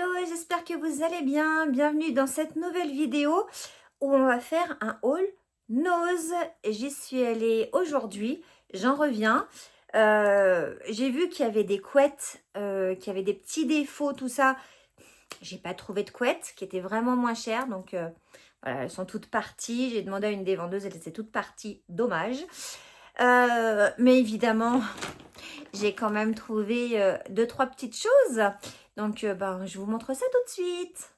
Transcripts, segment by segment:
Hello, j'espère que vous allez bien. Bienvenue dans cette nouvelle vidéo où on va faire un haul nose. J'y suis allée aujourd'hui, j'en reviens. J'ai vu qu'il y avait des couettes, qu'il y avait des petits défauts, tout ça. J'ai pas trouvé de couettes qui étaient vraiment moins chères, donc voilà, elles sont toutes parties. J'ai demandé à une des vendeuses, elles étaient toutes parties, dommage. Mais évidemment, j'ai quand même trouvé 2-3 petites choses. Donc, ben, je vous montre ça tout de suite.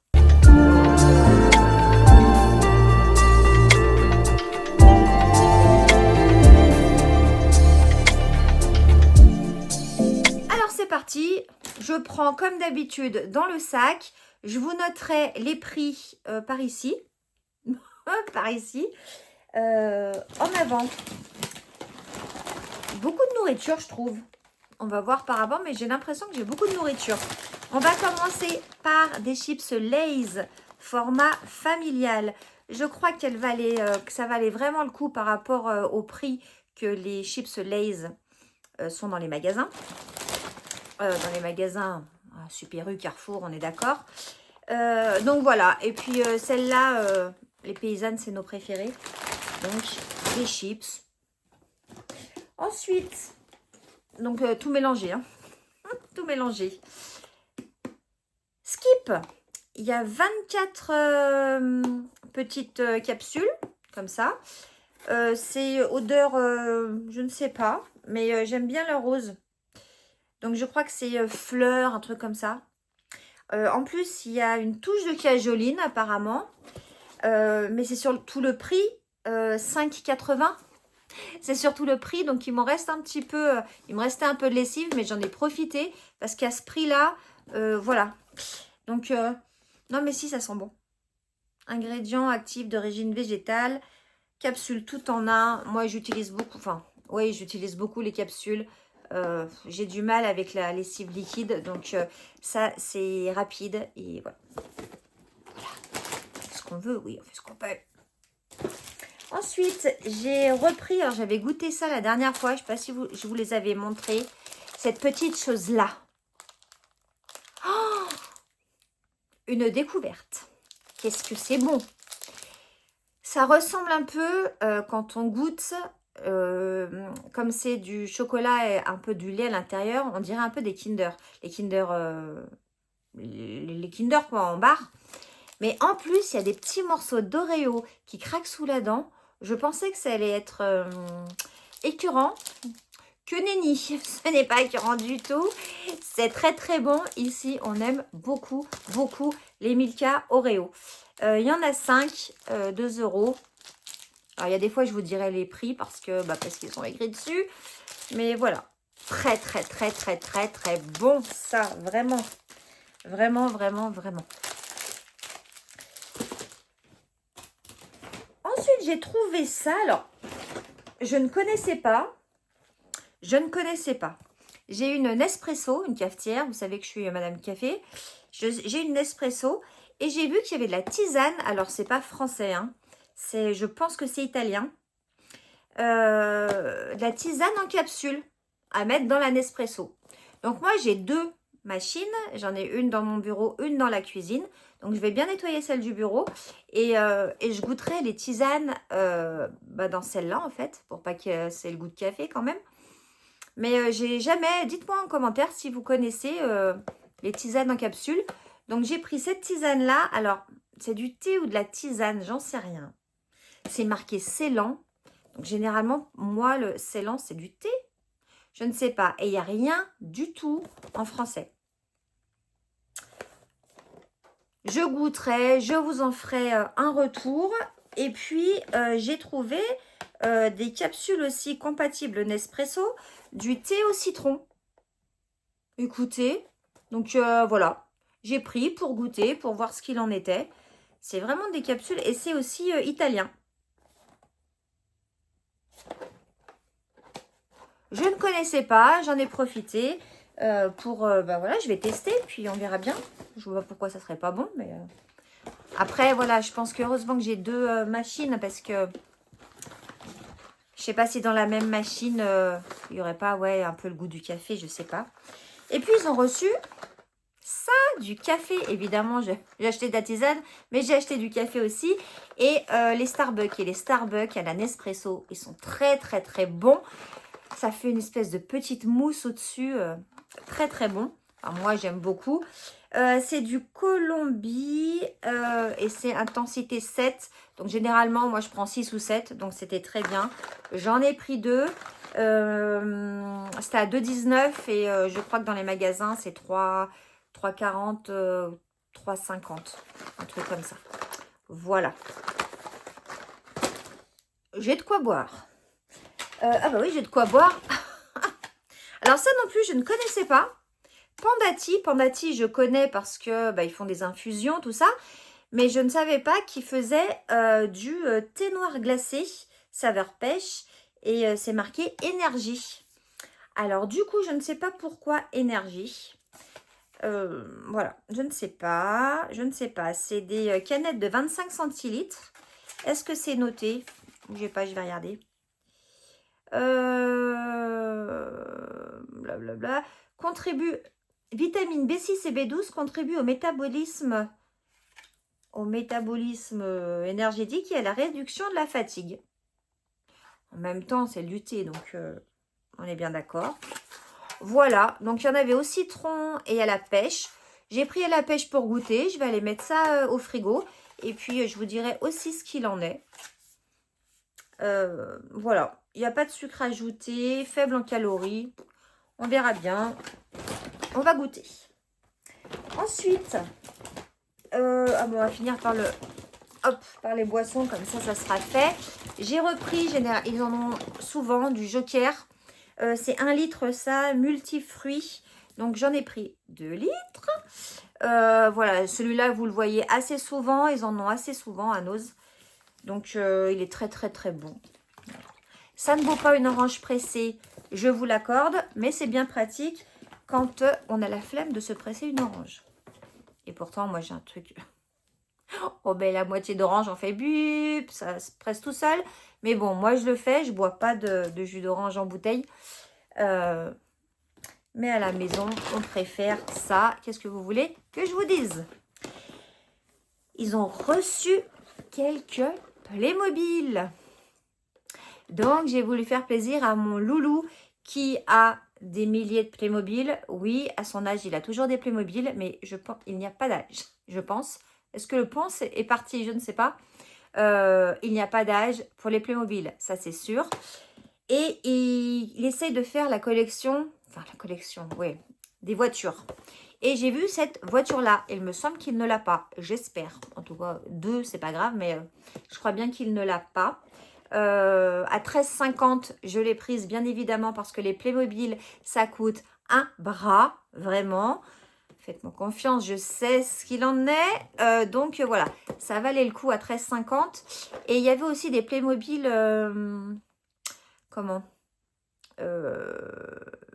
Alors, c'est parti. Je prends comme d'habitude dans le sac. Je vous noterai les prix par ici. Par ici. En avant. Beaucoup de nourriture, je trouve. On va voir par avant, mais j'ai l'impression que j'ai beaucoup de nourriture. On va commencer par des chips Lay's format familial. Je crois que ça valait vraiment le coup par rapport au prix que les chips Lay's sont dans les magasins. Super U, Carrefour, on est d'accord. Donc voilà. Et puis celle-là, les paysannes, c'est nos préférés. Donc les chips. Ensuite, donc tout mélangé, hein. Tout mélangé. Skip. Il y a 24 petites capsules, comme ça. C'est odeur, je ne sais pas, mais j'aime bien le rose. Donc, je crois que c'est fleur, un truc comme ça. En plus, il y a une touche de cajoline, apparemment. Mais c'est sur tout le prix, 5,80. C'est surtout le prix, donc il m'en reste un petit peu. Il me restait un peu de lessive, mais j'en ai profité. Parce qu'à ce prix-là, voilà. Donc, non mais si, ça sent bon. Ingrédients actifs d'origine végétale. Capsules tout en un. Moi, j'utilise beaucoup, j'utilise beaucoup les capsules. J'ai du mal avec la lessive liquide. Donc, ça, c'est rapide. Et voilà. Voilà. Ce qu'on veut, oui, on fait ce qu'on peut. Ensuite, j'ai repris, alors j'avais goûté ça la dernière fois. Je ne sais pas si je vous les avais montré. Cette petite chose-là. Oh, une découverte. Qu'est-ce que c'est bon! Ça ressemble un peu, quand on goûte, comme c'est du chocolat et un peu du lait à l'intérieur, on dirait un peu des Kinder. Les Kinder, les Kinder quoi, en barre. Mais en plus, il y a des petits morceaux d'Oreo qui craquent sous la dent. Je pensais que ça allait être écœurant. Que nenni, ce n'est pas écœurant du tout. C'est très très bon. Ici, on aime beaucoup, beaucoup les Milka Oreo. Il y en a 5, 2 €. Alors, il y a des fois, je vous dirai les prix parce qu'ils sont écrits dessus. Mais voilà, très très très très très très bon ça, vraiment. Vraiment, vraiment, vraiment. Ensuite, j'ai trouvé ça. Alors, je ne connaissais pas. J'ai une Nespresso, une cafetière. Vous savez que je suis Madame Café. J'ai une Nespresso et j'ai vu qu'il y avait de la tisane. Alors, c'est pas français, hein. Je pense que c'est italien. De la tisane en capsule à mettre dans la Nespresso. Donc, moi, j'ai 2 machines. J'en ai une dans mon bureau, une dans la cuisine. Donc, je vais bien nettoyer celle du bureau. Et je goûterai les tisanes dans celle-là, en fait, pour pas que c'est le goût de café quand même. Mais j'ai jamais... Dites-moi en commentaire si vous connaissez les tisanes en capsule. Donc, j'ai pris cette tisane-là. Alors, c'est du thé ou de la tisane, j'en sais rien. C'est marqué Ceylan. Donc, généralement, moi, le Ceylan, c'est du thé. Je ne sais pas. Et il n'y a rien du tout en français. Je goûterai, je vous en ferai un retour. Et puis, j'ai trouvé des capsules aussi compatibles Nespresso, du thé au citron. Écoutez, donc voilà, j'ai pris pour goûter, pour voir ce qu'il en était. C'est vraiment des capsules et c'est aussi italien. Je ne connaissais pas, j'en ai profité voilà, je vais tester, puis on verra bien. Je vois pas pourquoi ça serait pas bon, mais après, voilà, je pense qu'heureusement que j'ai 2 machines parce que je sais pas si dans la même machine, il n'y aurait pas, un peu le goût du café, je sais pas. Et puis, ils ont reçu ça, du café. Évidemment, j'ai acheté de la tisane, mais j'ai acheté du café aussi. Et les Starbucks. Et les Starbucks à la Nespresso, ils sont très, très, très bons. Ça fait une espèce de petite mousse au-dessus. Très, très bon. Enfin, moi, j'aime beaucoup. C'est du Colombie et c'est intensité 7. Donc, généralement, moi, je prends 6 ou 7. Donc, c'était très bien. J'en ai pris 2. C'était à 2,19 et je crois que dans les magasins, c'est 3,40, 3,50. Un truc comme ça. Voilà. J'ai de quoi boire. Ah bah oui, j'ai de quoi boire. Alors, ça non plus, je ne connaissais pas. Pandati, je connais parce que ils font des infusions, tout ça. Mais je ne savais pas qu'ils faisaient du thé noir glacé, saveur pêche. Et c'est marqué énergie. Alors du coup, je ne sais pas pourquoi énergie. Voilà, je ne sais pas. Je ne sais pas. C'est des canettes de 25 centilitres. Est-ce que c'est noté? Bougez pas, je vais regarder. Blablabla. Contribue... Vitamine B6 et B12 contribuent au métabolisme énergétique et à la réduction de la fatigue. En même temps, c'est le thé, donc on est bien d'accord. Voilà, donc il y en avait au citron et à la pêche. J'ai pris à la pêche pour goûter. Je vais aller mettre ça au frigo. Et puis, je vous dirai aussi ce qu'il en est. Voilà, il n'y a pas de sucre ajouté, faible en calories. On verra bien. On va goûter. Ensuite, on va finir par par les boissons, comme ça sera fait. J'ai repris, ils en ont souvent, du Joker. C'est 1 litre ça, multifruits. Donc j'en ai pris 2 litres. Voilà, celui-là, vous le voyez assez souvent. Ils en ont assez souvent à Nose. Donc il est très très très bon. Ça ne vaut pas une orange pressée, je vous l'accorde. Mais c'est bien pratique quand on a la flemme de se presser une orange. Et pourtant, moi j'ai un truc... Oh ben la moitié d'orange en fait bup, ça se presse tout seul. Mais bon, moi je le fais, je bois pas de jus d'orange en bouteille. Mais à la maison, on préfère ça. Qu'est-ce que vous voulez que je vous dise? Ils ont reçu quelques Playmobil. Donc j'ai voulu faire plaisir à mon loulou qui a des milliers de Playmobil. Oui, à son âge, il a toujours des Playmobil, mais je pense il n'y a pas d'âge, je pense. Est-ce que le pense est parti? Je ne sais pas. Il n'y a pas d'âge pour les Playmobil, ça c'est sûr. Et il essaye de faire la collection, oui, des voitures. Et j'ai vu cette voiture-là. Il me semble qu'il ne l'a pas, j'espère. En tout cas, 2, c'est pas grave, mais je crois bien qu'il ne l'a pas. À 13,50, je l'ai prise, bien évidemment, parce que les Playmobil, ça coûte un bras, vraiment. Faites-moi confiance, je sais ce qu'il en est. Donc voilà, ça valait le coup à 13,50. Et il y avait aussi des Playmobil... comment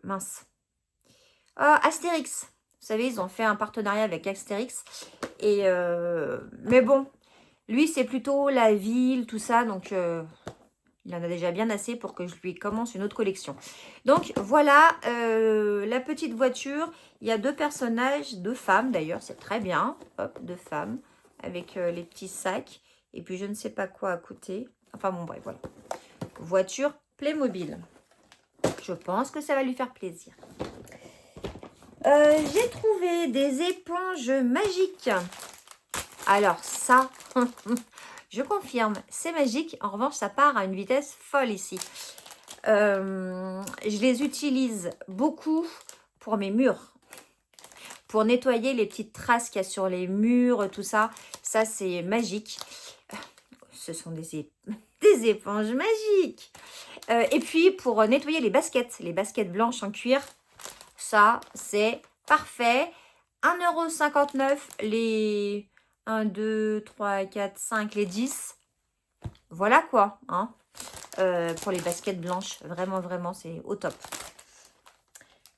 mince. Astérix. Vous savez, ils ont fait un partenariat avec Astérix. Et mais bon, lui, c'est plutôt la ville, tout ça. Donc, il en a déjà bien assez pour que je lui commence une autre collection. Donc, voilà la petite voiture. Il y a 2 personnages, 2 femmes d'ailleurs. C'est très bien. Hop, 2 femmes avec les petits sacs. Et puis, je ne sais pas quoi à côté. Enfin, bon, bref, voilà. Voiture Playmobil. Je pense que ça va lui faire plaisir. J'ai trouvé des éponges magiques. Alors ça, je confirme, c'est magique. En revanche, ça part à une vitesse folle ici. Je les utilise beaucoup pour mes murs. Pour nettoyer les petites traces qu'il y a sur les murs, tout ça. Ça, c'est magique. Ce sont des éponges magiques. Et puis, pour nettoyer les baskets blanches en cuir, ça, c'est parfait. 1,59 € les 1, 2, 3, 4, 5, les 10. Voilà quoi, hein. Pour les baskets blanches, vraiment, vraiment, c'est au top.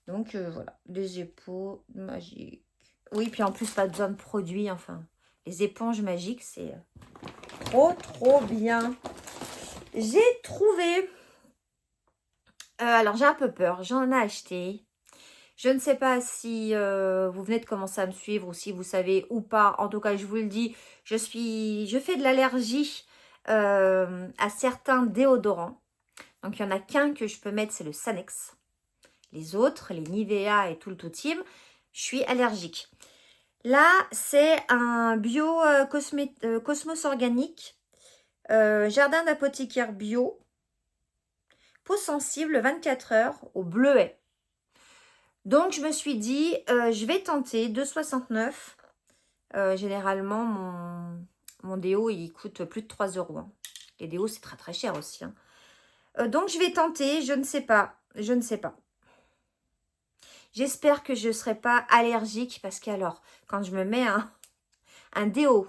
Donc, voilà, des éponges magiques. Oui, puis en plus, pas besoin de produits, enfin. Les éponges magiques, c'est trop, trop bien. J'ai trouvé... alors, j'ai un peu peur. J'en ai acheté. Je ne sais pas si vous venez de commencer à me suivre ou si vous savez ou pas. En tout cas, je vous le dis, je fais de l'allergie à certains déodorants. Donc, il n'y en a qu'un que je peux mettre, c'est le Sanex. Les autres, les Nivea et tout le tout team, je suis allergique. Là, c'est un bio Cosmos organique, jardin d'apothicaire bio, peau sensible 24 heures au bleuet. Donc, je me suis dit, je vais tenter 2,69 €. Généralement, mon déo, il coûte plus de 3 €. Hein. Les déos, c'est très très cher aussi. Hein. Donc, je vais tenter, je ne sais pas. Je ne sais pas. J'espère que je ne serai pas allergique parce que alors, quand je me mets un déo,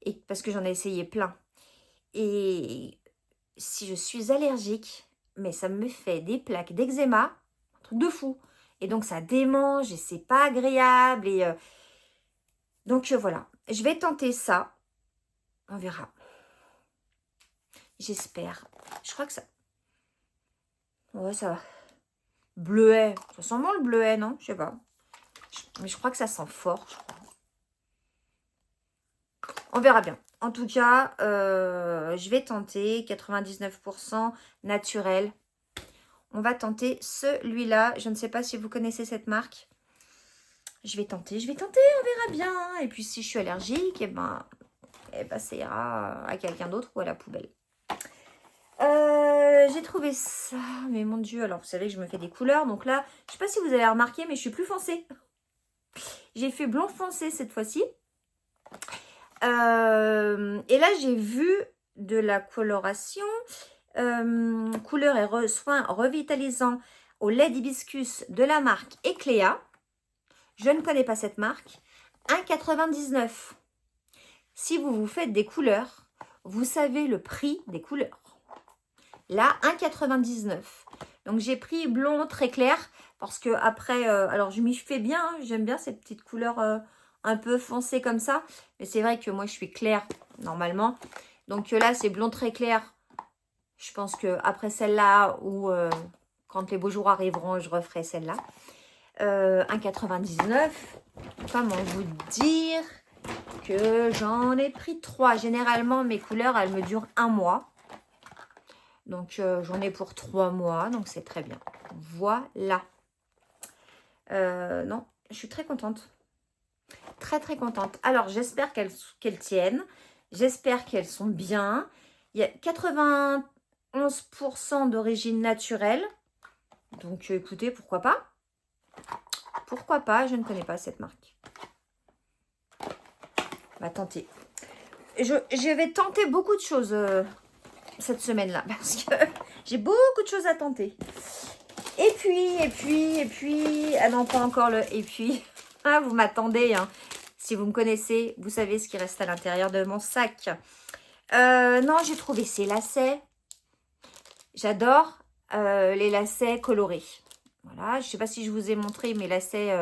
et parce que j'en ai essayé plein, et si je suis allergique, mais ça me fait des plaques d'eczéma, un truc de fou. Et donc, ça démange et c'est pas agréable. Et donc, voilà. Je vais tenter ça. On verra. J'espère. Je crois que ça... Ouais, ça va. Bleuet. Ça sent bon le bleuet, non? Je sais pas. Mais je crois que ça sent fort, je crois. On verra bien. En tout cas, je vais tenter 99% naturel. On va tenter celui-là. Je ne sais pas si vous connaissez cette marque. Je vais tenter, on verra bien. Et puis si je suis allergique, eh ben ça ira à quelqu'un d'autre ou à la poubelle. J'ai trouvé ça, mais mon Dieu, alors vous savez que je me fais des couleurs. Donc là, je ne sais pas si vous avez remarqué, mais je suis plus foncée. J'ai fait blond foncé cette fois-ci. Et là, j'ai vu de la coloration. Couleur et soin revitalisant au lait d'hibiscus de la marque Ecléa. Je ne connais pas cette marque. 1,99 €. Si vous vous faites des couleurs, vous savez le prix des couleurs. Là, 1,99 €. Donc, j'ai pris blond très clair parce que après, alors je m'y fais bien. Hein, j'aime bien ces petites couleurs un peu foncées comme ça. Mais c'est vrai que moi, je suis claire normalement. Donc là, c'est blond très clair. Je pense qu'après celle-là ou quand les beaux jours arriveront, je referai celle-là. 1,99 €. Comment vous dire que j'en ai pris 3. Généralement, mes couleurs, elles me durent 1 mois. Donc, j'en ai pour 3 mois. Donc, c'est très bien. Voilà. Non, je suis très contente. Très, très contente. Alors, j'espère qu'elles tiennent. J'espère qu'elles sont bien. Il y a 91% d'origine naturelle. Donc, écoutez, pourquoi pas? Pourquoi pas? Je ne connais pas cette marque. On va tenter. Je vais tenter beaucoup de choses cette semaine-là. Parce que j'ai beaucoup de choses à tenter. Et puis... Ah non, pas encore le et puis. Ah, vous m'attendez. Hein. Si vous me connaissez, vous savez ce qui reste à l'intérieur de mon sac. Non, j'ai trouvé ces lacets. J'adore les lacets colorés. Voilà, je ne sais pas si je vous ai montré mes lacets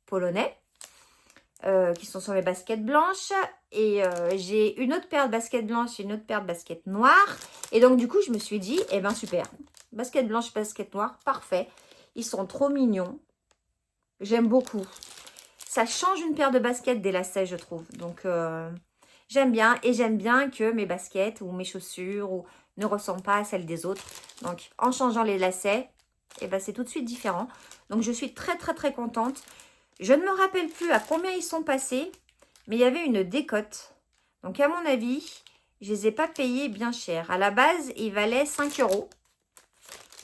polonais qui sont sur mes baskets blanches. Et j'ai une autre paire de baskets blanches et une autre paire de baskets noires. Et donc, du coup, je me suis dit, eh ben super. Basket blanche, basket noire, parfait. Ils sont trop mignons. J'aime beaucoup. Ça change une paire de baskets des lacets, je trouve. Donc, j'aime bien. Et j'aime bien que mes baskets ou mes chaussures ne ressemblent pas à celles des autres. Donc, en changeant les lacets, eh ben, c'est tout de suite différent. Donc, je suis très, très, très contente. Je ne me rappelle plus à combien ils sont passés. Mais il y avait une décote. Donc, à mon avis, je ne les ai pas payés bien cher. À la base, ils valaient 5 €.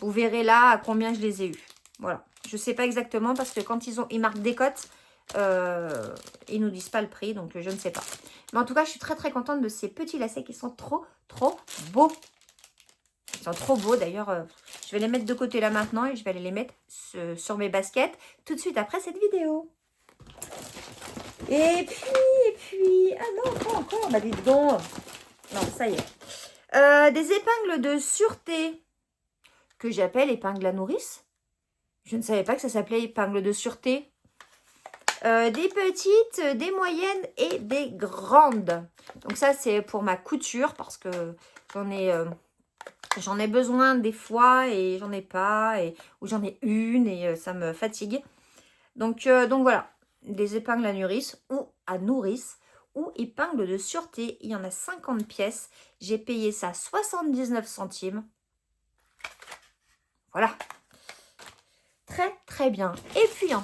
Vous verrez là à combien je les ai eus. Voilà. Je ne sais pas exactement parce que quand ils marquent décote, ils ne nous disent pas le prix. Donc, je ne sais pas. Mais en tout cas, je suis très, très contente de ces petits lacets qui sont trop, trop beaux. Ils sont trop beaux. D'ailleurs, je vais les mettre de côté là maintenant et je vais aller les mettre sur mes baskets tout de suite après cette vidéo. Et puis... Ah non, pas encore. Bah, dites donc. Non, ça y est. Des épingles de sûreté que j'appelle épingles à nourrice. Je ne savais pas que ça s'appelait épingles de sûreté. Des petites, des moyennes et des grandes. Donc ça, c'est pour ma couture parce que j'en ai besoin des fois et j'en ai pas. Ou j'en ai une et ça me fatigue. Donc voilà, des épingles à nourrice ou épingles de sûreté. Il y en a 50 pièces. J'ai payé ça 79 centimes. Voilà. Très, très bien. Et puis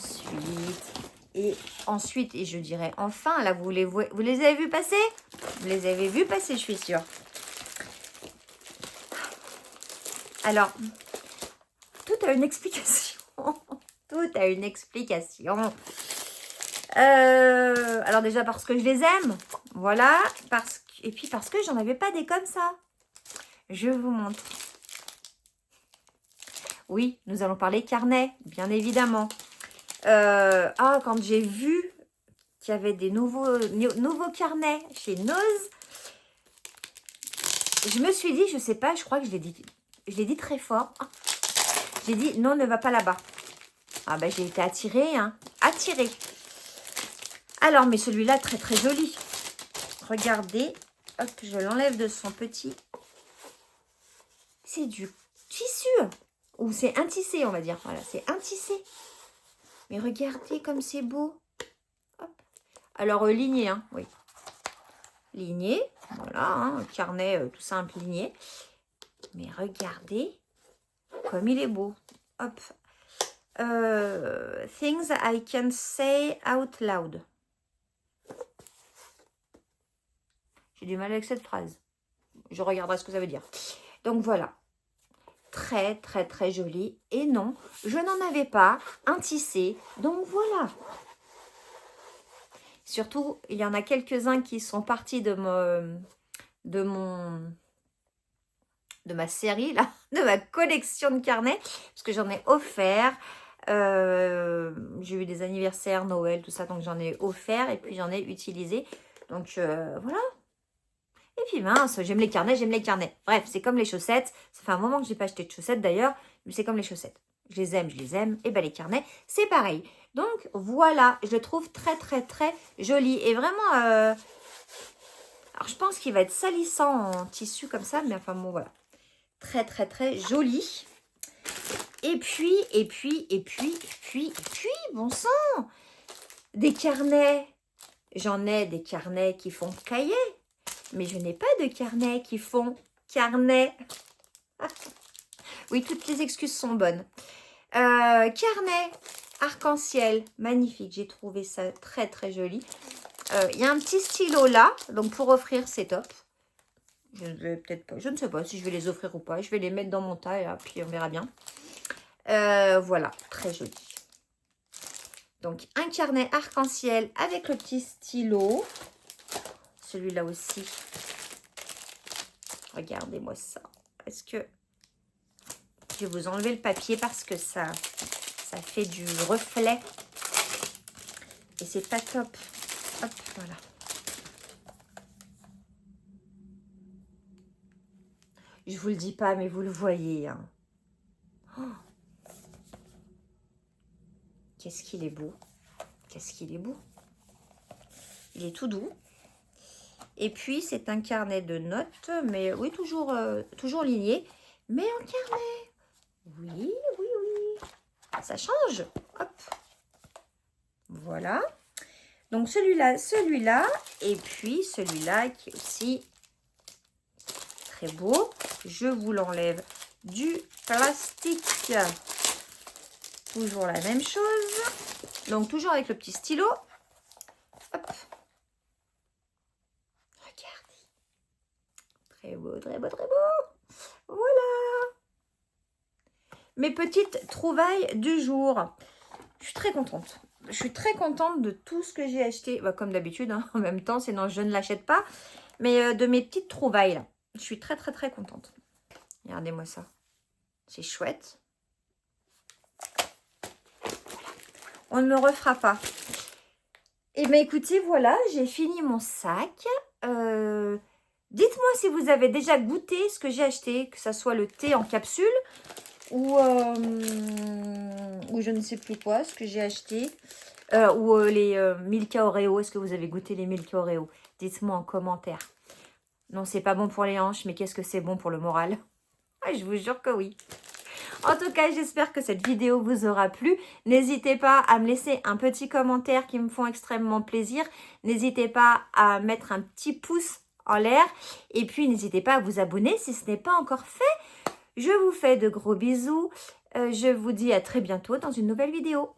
ensuite, et je dirais enfin, là, vous les avez vus passer? Vous les avez vus passer, je suis sûre. Alors, tout a une explication. Tout a une explication. Alors déjà parce que je les aime. Voilà. Et puis parce que j'en avais pas des comme ça. Je vous montre. Oui, nous allons parler carnet, bien évidemment. Quand j'ai vu qu'il y avait des nouveaux carnets chez Noz, je me suis dit, je sais pas, je crois que je l'ai dit très fort. J'ai dit, non, ne va pas là-bas. Ah ben, j'ai été attirée, hein. Attirée. Alors, mais celui-là, très, très joli. Regardez. Hop, je l'enlève de son petit. C'est du tissu. Ou c'est un tissé, on va dire. Voilà, c'est un tissé. Mais regardez comme c'est beau. Hop. Alors, ligné, hein, oui. Ligné. Voilà, hein, carnet tout simple, ligné. Mais regardez comme il est beau. Hop. Things I can say out loud. J'ai du mal avec cette phrase. Je regarderai ce que ça veut dire. Donc voilà. Très, très, très joli. Et non, je n'en avais pas un tissé. Donc voilà. Surtout, il y en a quelques-uns qui sont partis de ma série, là, de ma collection de carnets. Parce que j'en ai offert. J'ai eu des anniversaires, Noël, tout ça. Donc j'en ai offert et puis j'en ai utilisé. Donc voilà. Et puis mince, j'aime les carnets, j'aime les carnets. Bref, c'est comme les chaussettes. Ça fait un moment que je n'ai pas acheté de chaussettes d'ailleurs. Mais c'est comme les chaussettes. Je les aime, je les aime. Et bien les carnets, c'est pareil. Donc voilà, je le trouve très très très joli. Et vraiment, alors je pense qu'il va être salissant en tissu comme ça. Mais enfin bon, voilà. Très très très joli. Et puis, bon sang, des carnets. J'en ai des carnets qui font cahier. Mais je n'ai pas de carnet qui font carnet. Oui, toutes les excuses sont bonnes. Carnet arc-en-ciel, magnifique. J'ai trouvé ça très, très joli. Il y a un petit stylo là. Donc, pour offrir, c'est top. Je ne vais peut-être pas. Je ne sais pas si je vais les offrir ou pas. Je vais les mettre dans mon tas et là, puis on verra bien. Voilà, très joli. Donc, un carnet arc-en-ciel avec le petit stylo. Celui-là aussi. Regardez-moi ça. Est-ce que... Je vais vous enlever le papier parce que ça fait du reflet. Et c'est pas top. Hop, voilà. Je vous le dis pas, mais vous le voyez. Hein. Oh. Qu'est-ce qu'il est beau. Qu'est-ce qu'il est beau. Il est tout doux. Et puis, c'est un carnet de notes. Mais oui, toujours ligné. Mais en carnet. Oui. Ça change. Hop. Voilà. Donc, celui-là. Et puis, celui-là qui est aussi très beau. Je vous l'enlève du plastique. Toujours la même chose. Donc, toujours avec le petit stylo. Hop. Regardez. Très beau, très beau, très beau. Voilà. Mes petites trouvailles du jour. Je suis très contente. Je suis très contente de tout ce que j'ai acheté. Bah, comme d'habitude, hein, en même temps, sinon je ne l'achète pas. Mais de mes petites trouvailles, là. Je suis très, très, très contente. Regardez-moi ça. C'est chouette. Voilà. On ne me refera pas. Et bien, écoutez, voilà, j'ai fini mon sac. Dites-moi si vous avez déjà goûté ce que j'ai acheté, que ce soit le thé en capsule ou je ne sais plus quoi, ce que j'ai acheté. Ou les Milka Oreo. Est-ce que vous avez goûté les Milka Oreo? Dites-moi en commentaire. Non, c'est pas bon pour les hanches, mais qu'est-ce que c'est bon pour le moral? Ah, je vous jure que oui. En tout cas, j'espère que cette vidéo vous aura plu. N'hésitez pas à me laisser un petit commentaire qui me font extrêmement plaisir. N'hésitez pas à mettre un petit pouce en l'air. Et puis, n'hésitez pas à vous abonner si ce n'est pas encore fait. Je vous fais de gros bisous. Je vous dis à très bientôt dans une nouvelle vidéo.